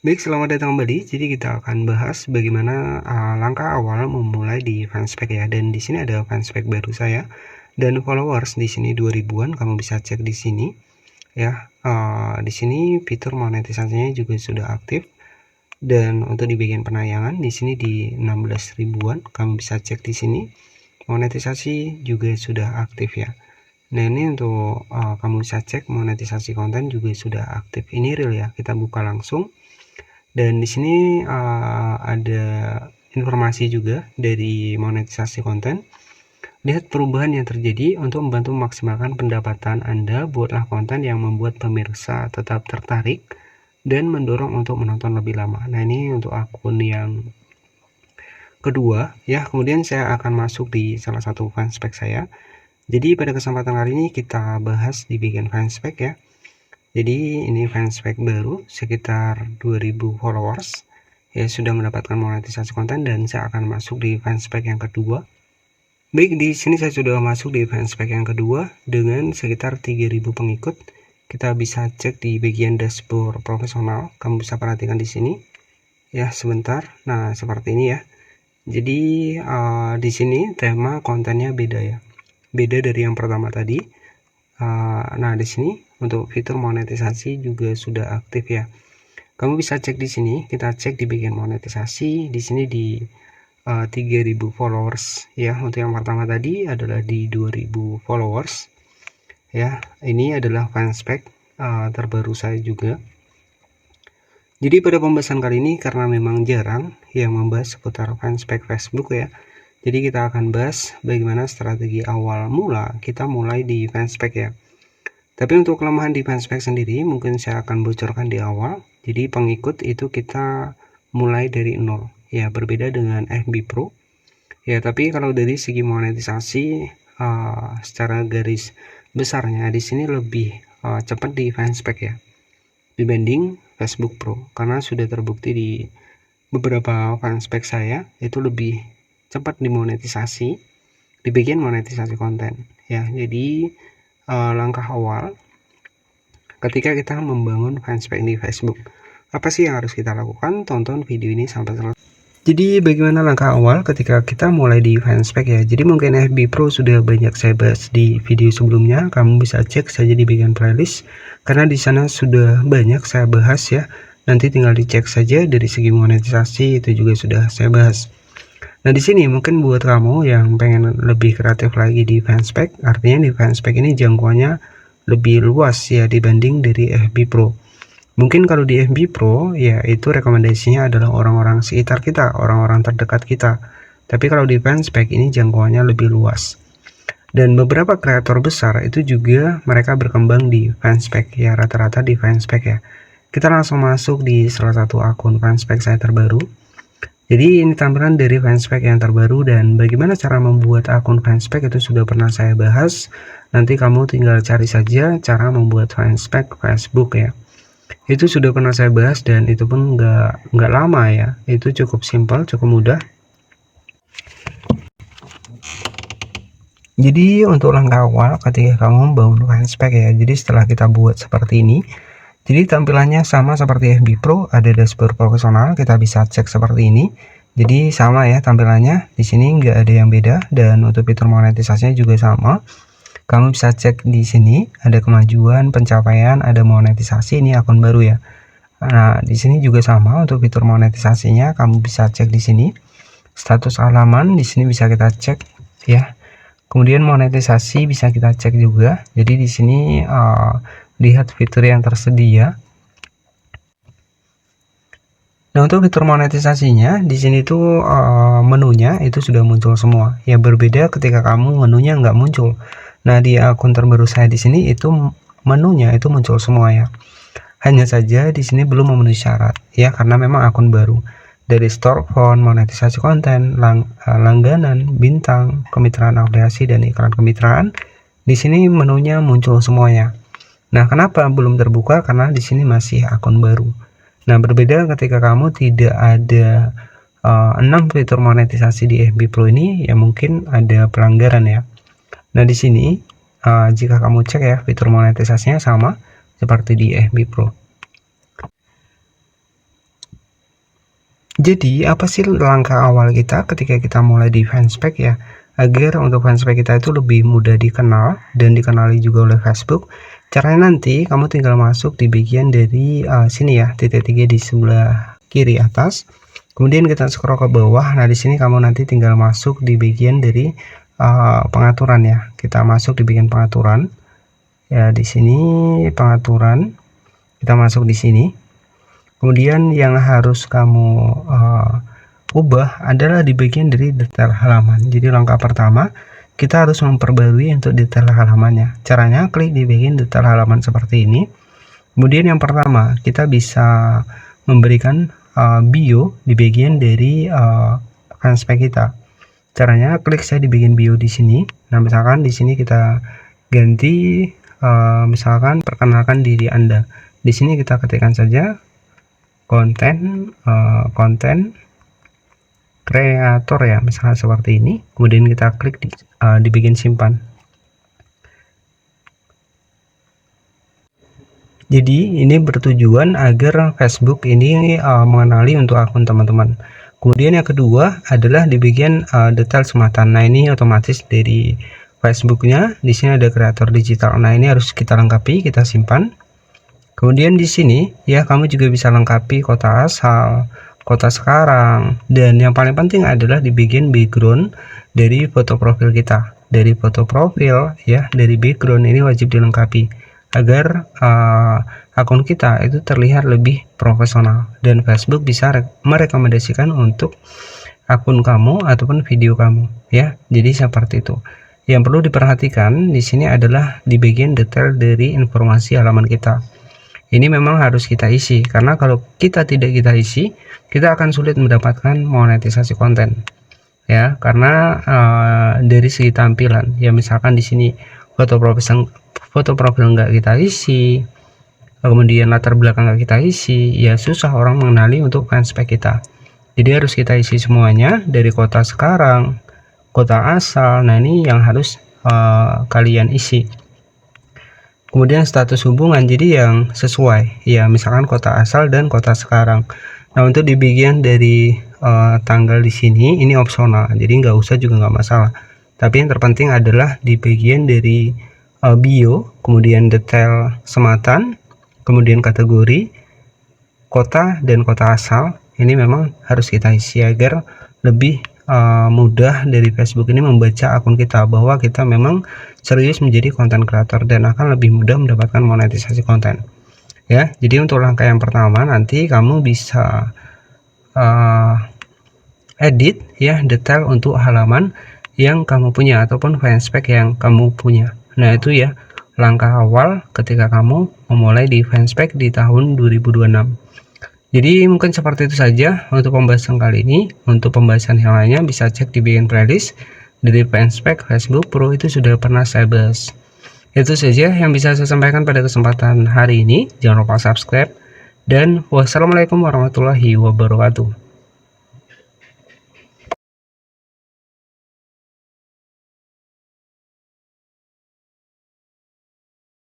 Baik, selamat datang kembali. Jadi kita akan bahas bagaimana langkah awal memulai di Fanspage ya. Dan di sini ada Fanspage baru saya dan followers di sini 2000-an. Kamu bisa cek di sini ya. Di sini fitur monetisasinya juga sudah aktif. Dan untuk di bagian penayangan di sini di 16 ribuan. Kamu bisa cek di sini. Monetisasi juga sudah aktif ya. Nah, ini untuk kamu bisa cek monetisasi konten juga sudah aktif. Ini real ya. Kita buka langsung. Dan di sini ada informasi juga dari monetisasi konten. Lihat perubahan yang terjadi untuk membantu memaksimalkan pendapatan Anda. Buatlah konten yang membuat pemirsa tetap tertarik dan mendorong untuk menonton lebih lama. Nah, ini untuk akun yang kedua ya. Kemudian saya akan masuk di salah satu fanspage saya. Jadi pada kesempatan kali ini kita bahas di bagian fanspage ya. Jadi ini fanspage baru sekitar 2000 followers ya, sudah mendapatkan monetisasi konten, dan saya akan masuk di fanspage yang kedua. Baik, di sini saya sudah masuk di fanspage yang kedua dengan sekitar 3000 pengikut. Kita bisa cek di bagian dashboard profesional. Kamu bisa perhatikan di sini ya sebentar. Nah, seperti ini ya. Jadi di sini tema kontennya beda ya. Beda dari yang pertama tadi. Nah, di sini untuk fitur monetisasi juga sudah aktif ya. Kamu bisa cek di sini. Kita cek di bagian monetisasi. Di sini di 3000 followers ya. Untuk yang pertama tadi adalah di 2000 followers ya. Ini adalah fanspage terbaru saya juga. Jadi pada pembahasan kali ini, karena memang jarang yang membahas seputar fanspage Facebook ya, jadi kita akan bahas bagaimana strategi awal mula kita mulai di fanspage ya. Tapi untuk kelemahan di fanspage sendiri mungkin saya akan bocorkan di awal. Jadi pengikut itu kita mulai dari nol ya, berbeda dengan FB Pro ya. Tapi kalau dari segi monetisasi secara garis besarnya di sini lebih cepat di fanspage ya dibanding Facebook Pro, karena sudah terbukti di beberapa fanspage saya itu lebih cepat dimonetisasi di bagian monetisasi konten ya. Jadi langkah awal ketika kita membangun fanspage di Facebook, apa sih yang harus kita lakukan? Tonton video ini sampai selesai. Jadi bagaimana langkah awal ketika kita mulai di fanspage ya. Jadi mungkin FB Pro sudah banyak saya bahas di video sebelumnya. Kamu bisa cek saja di bagian playlist, karena di sana sudah banyak saya bahas ya. Nanti tinggal dicek saja. Dari segi monetisasi itu juga sudah saya bahas. Nah, di sini mungkin buat kamu yang pengen lebih kreatif lagi di fanspage, artinya di fanspage ini jangkauannya lebih luas ya dibanding dari FB Pro. Mungkin kalau di FB Pro ya itu rekomendasinya adalah orang-orang sekitar kita, orang-orang terdekat kita. Tapi kalau di fanspage ini jangkauannya lebih luas. Dan beberapa kreator besar itu juga mereka berkembang di fanspage ya, rata-rata di fanspage ya. Kita langsung masuk di salah satu akun fanspage saya terbaru. Jadi ini tampilan dari fanspage yang terbaru, dan bagaimana cara membuat akun fanspage itu sudah pernah saya bahas. Nanti kamu tinggal cari saja cara membuat fanspage Facebook ya. Itu sudah pernah saya bahas, dan itu pun nggak lama ya. Itu cukup simpel, cukup mudah. Jadi untuk langkah awal ketika kamu membangun fanspage ya. Jadi setelah kita buat seperti ini, jadi tampilannya sama seperti FB Pro, ada dashboard profesional, kita bisa cek seperti ini. Jadi sama ya tampilannya, di sini nggak ada yang beda, dan untuk fitur monetisasinya juga sama. Kamu bisa cek di sini, ada kemajuan, pencapaian, ada monetisasi, ini akun baru ya. Nah, di sini juga sama untuk fitur monetisasinya, kamu bisa cek di sini. Status halaman di sini bisa kita cek ya. Kemudian monetisasi bisa kita cek juga. Jadi di sini lihat fitur yang tersedia. Nah, untuk fitur monetisasinya di sini tuh menunya itu sudah muncul semua. Ya, berbeda ketika kamu menunya nggak muncul. Nah, di akun terbaru saya di sini itu menunya itu muncul semua ya. Hanya saja di sini belum memenuhi syarat ya, karena memang akun baru. Dari store font, monetisasi konten, langganan, bintang, kemitraan afiliasi, dan iklan kemitraan, di sini menunya muncul semuanya. Nah, kenapa belum terbuka? Karena di sini masih akun baru. Nah, berbeda ketika kamu tidak ada 6 fitur monetisasi di FB Pro ini, ya mungkin ada pelanggaran ya. Nah, di sini jika kamu cek ya, fitur monetisasinya sama seperti di FB Pro. Jadi apa sih langkah awal kita ketika kita mulai di fanspage ya, agar untuk fanspage kita itu lebih mudah dikenal dan dikenali juga oleh Facebook. Caranya nanti kamu tinggal masuk di bagian dari sini ya, titik 3 di sebelah kiri atas. Kemudian kita scroll ke bawah. Nah, di sini kamu nanti tinggal masuk di bagian dari pengaturan ya. Kita masuk di bagian pengaturan. Ya, di sini pengaturan. Kita masuk di sini. Kemudian yang harus kamu ubah adalah di bagian dari detail halaman. Jadi langkah pertama, kita harus memperbarui untuk detail halamannya. Caranya klik di bagian detail halaman seperti ini. Kemudian yang pertama, kita bisa memberikan bio di bagian dari fanspage kita. Caranya klik saya di bagian bio di sini. Nah, misalkan di sini kita ganti misalkan perkenalkan diri Anda. Di sini kita ketikkan saja konten kreator ya, misalnya seperti ini. Kemudian kita klik di bagian simpan. Jadi ini bertujuan agar Facebook ini mengenali untuk akun teman-teman. Kemudian yang kedua adalah di bagian detail sematan. Nah, ini otomatis dari Facebooknya. Di sini ada kreator digital. Nah, ini harus kita lengkapi, kita simpan. Kemudian di sini ya kamu juga bisa lengkapi kota asal, kota sekarang, dan yang paling penting adalah di bagian background dari foto profil kita. Dari foto profil ya, dari background ini wajib dilengkapi agar akun kita itu terlihat lebih profesional dan Facebook bisa merekomendasikan untuk akun kamu ataupun video kamu ya. Jadi seperti itu. Yang perlu diperhatikan di sini adalah di bagian detail dari informasi halaman kita. Ini memang harus kita isi, karena kalau kita tidak kita isi, kita akan sulit mendapatkan monetisasi konten ya, karena dari segi tampilan ya, misalkan di sini foto profil nggak kita isi, kemudian latar belakang nggak kita isi, ya susah orang mengenali untuk fanspage kita. Jadi harus kita isi semuanya dari kota sekarang, kota asal. Nah, ini yang harus kalian isi. Kemudian status hubungan, jadi yang sesuai ya, misalkan kota asal dan kota sekarang. Nah, untuk di bagian dari tanggal di sini ini opsional, jadi nggak usah juga nggak masalah. Tapi yang terpenting adalah di bagian dari bio, kemudian detail sematan, kemudian kategori, kota dan kota asal. Ini memang harus kita isi agar lebih mudah dari Facebook ini membaca akun kita bahwa kita memang serius menjadi konten kreator dan akan lebih mudah mendapatkan monetisasi konten ya. Jadi untuk langkah yang pertama, nanti kamu bisa edit ya detail untuk halaman yang kamu punya ataupun fanspage yang kamu punya. Nah, itu ya langkah awal ketika kamu memulai di fanspage di tahun 2026. Jadi mungkin seperti itu saja untuk pembahasan kali ini. Untuk pembahasan yang lainnya bisa cek di bagian playlist dari fanspage Facebook Pro, itu sudah pernah saya bahas. Itu saja yang bisa saya sampaikan pada kesempatan hari ini. Jangan lupa subscribe dan wassalamualaikum warahmatullahi wabarakatuh.